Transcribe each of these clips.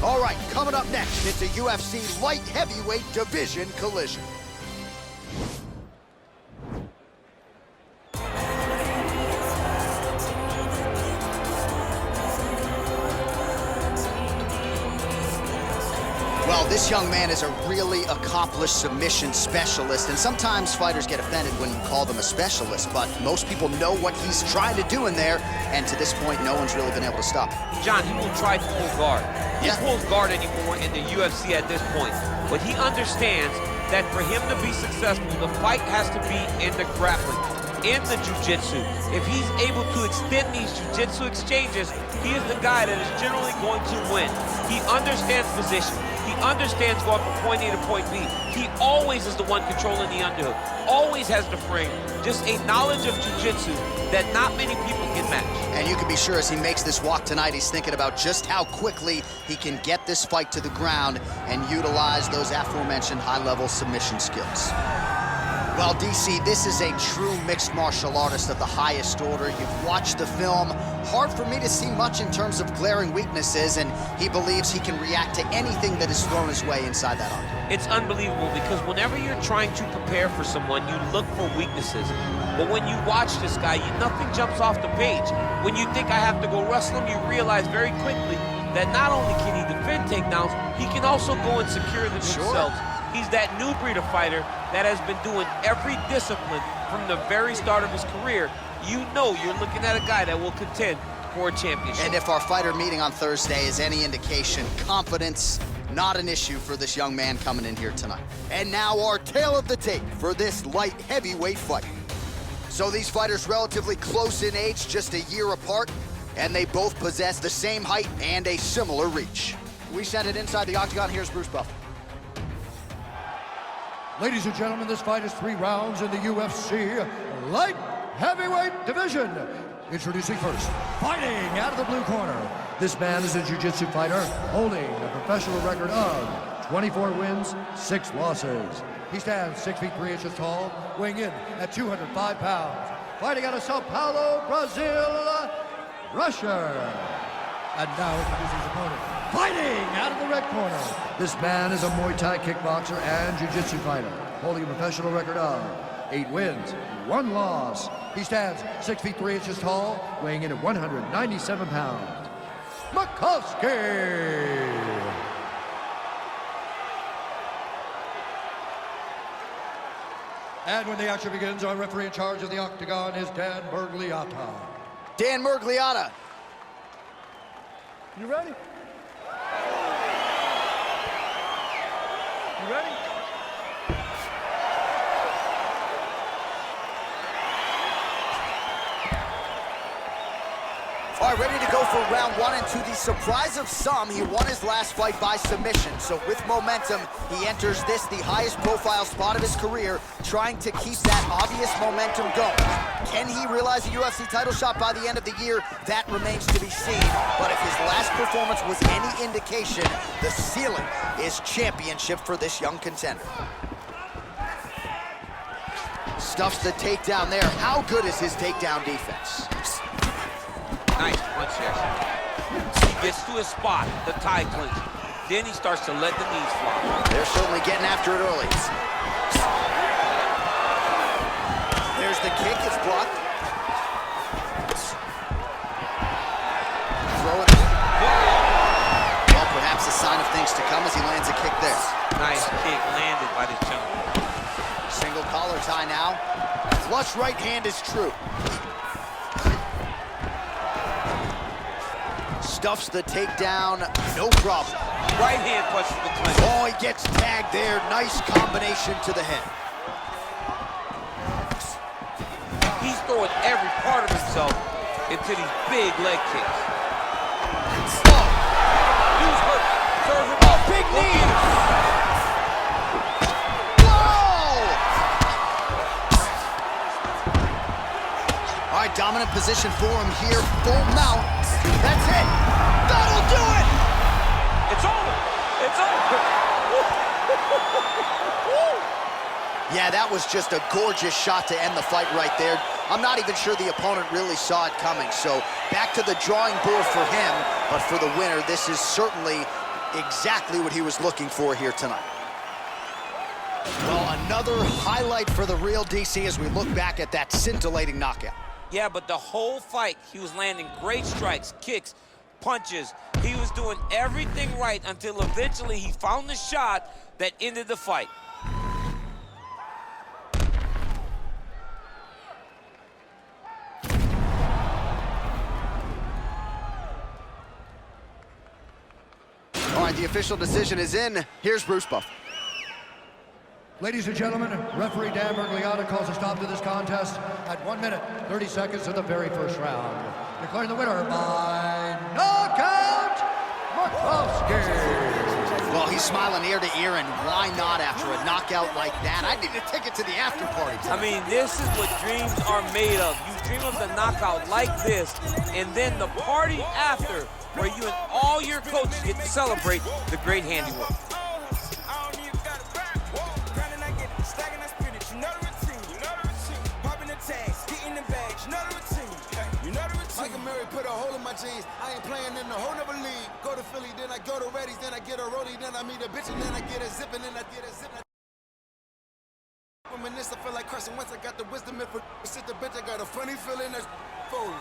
All right, coming up next, it's a UFC light heavyweight division collision. Well, this young man is a really accomplished submission specialist, and sometimes fighters get offended when you call them a specialist, but most people know what he's trying to do in there, and to this point, no one's really been able to stop him. John, he will try to pull guard. He pulls guard anymore in the UFC at this point, but he understands that for him to be successful, the fight has to be in the grappling, in the jiu-jitsu. If he's able to extend these jiu-jitsu exchanges, he is the guy that is generally going to win. He understands position. He understands going from point A to point B. He always is the one controlling the underhook, always has the frame, just a knowledge of jiu-jitsu that not many people can match. And you can be sure as he makes this walk tonight, he's thinking about just how quickly he can get this fight to the ground and utilize those aforementioned high-level submission skills. Well, DC, this is a true mixed martial artist of the highest order. You've watched the film. Hard for me to see much in terms of glaring weaknesses, and he believes he can react to anything that is thrown his way inside that octagon. It's unbelievable because whenever you're trying to prepare for someone, you look for weaknesses. But when you watch this guy, nothing jumps off the page. When you think I have to go wrestle him, you realize very quickly that not only can he defend takedowns, he can also go and secure them himself. He's that new breed of fighter that has been doing every discipline from the very start of his career. You know you're looking at a guy that will contend for a championship. And if our fighter meeting on Thursday is any indication, confidence, not an issue for this young man coming in here tonight. And now our tale of the tape for this light heavyweight fight. So these fighters relatively close in age, just a year apart, and they both possess the same height and a similar reach. We send it inside the octagon. Here's Bruce Buffer. Ladies and gentlemen, this fight is 3 rounds in the UFC light heavyweight division. Introducing first, fighting out of the blue corner. This man is a jiu-jitsu fighter holding a professional record of 24 wins, 6 losses. He stands 6 feet 3 inches tall, weighing in at 205 pounds. Fighting out of Sao Paulo, Brazil, Russia. And now introducing his opponent, fighting out of the red corner. This man is a Muay Thai kickboxer and jiu-jitsu fighter, holding a professional record of 8 wins, 1 loss. He stands 6 feet 3 inches tall, weighing in at 197 pounds. Markovsky. And when the action begins, our referee in charge of the octagon is Dan Mergliata. Dan Mergliata. You ready? You ready? All right, ready to go for round 1, and to the surprise of some, he won his last fight by submission. So with momentum, he enters this, the highest profile spot of his career, trying to keep that obvious momentum going. Can he realize a UFC title shot by the end of the year? That remains to be seen. But if his last performance was any indication, the ceiling is championship for this young contender. Stuffs the takedown there. How good is his takedown defense? Nice punch there. He gets to his spot, the tie clinch. Then he starts to let the knees fly. They're certainly getting after it early. There's the kick, it's blocked. Throw it. Well, perhaps a sign of things to come as he lands a kick there. Nice kick landed by this gentleman. Single collar tie now. Flush right hand is true. Stuffs the takedown, no problem. Right hand punches the clinch. Oh, he gets tagged there. Nice combination to the head. He's throwing every part of himself into these big leg kicks. Oh. He's hurt. Serve him Oh, big knee. Whoa! All right, dominant position for him here. Full mount. That's it. That'll do it. It's over. It's over. Yeah, that was just a gorgeous shot to end the fight right there. I'm not even sure the opponent really saw it coming. So back to the drawing board for him. But for the winner, this is certainly Exactly what he was looking for here tonight. Well, another highlight for the real DC as we look back at that scintillating knockout. Yeah, but the whole fight, he was landing great strikes, kicks, punches. He was doing everything right until eventually he found the shot that ended the fight. All right, the official decision is in. Here's Bruce Buff. Ladies and gentlemen, referee Dan Bergliata calls a stop to this contest at 1 minute, 30 seconds of the very first round. Declaring the winner by knockout, Markovsky. Well, he's smiling ear to ear, and why not after a knockout like that? I need a ticket to the after party tonight. I mean, this is what dreams are made of. You dream of the knockout like this, and then the party after, where you and all your coaches get to celebrate the great handiwork. Put a hole in my jeans. I ain't playing in the whole nother league. Go to Philly, then I go to Reddy's, then I get a rollie, then I meet a bitch, and then I get a zip, and then I get a zip. Reminisce, I feel like Carson Wentz. I got the wisdom if I sit the bitch. I got a funny feeling that's folded.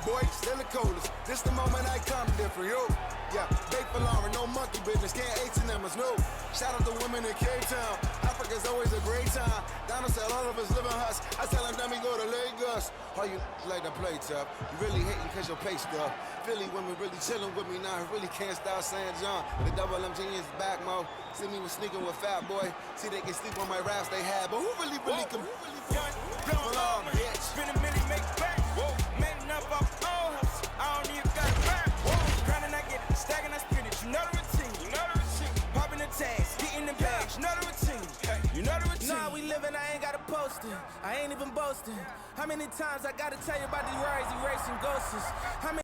Boy, still the coldest. This the moment I come different, yo. Yeah, bake for Lauren, no monkey business. Can't H&M, no. Shout out to women in Cape Town. Africa's always a great time. Donald said all of us live in huts. I tell him, dummy, go to Lagos. All you like to play tough. You really hating cause your pay stuff. Philly women really chilling with me now. I really can't stop saying John. The double M genius back, mo. See me was sneaking with Fat Boy. See they can sleep on my raps they had. But who really can? Blown on, bitch. Spin a minute, make it back. Man up off old house. I don't even got it back. Grinding, I get it. Stacking, I spin it. You know the routine. Popping the tags, getting the bags. You know the routine. You know the routine. Nah, we living, I ain't got a poster. I ain't even boasting. How many times I gotta tell you about these rides, erasing ghosts? How many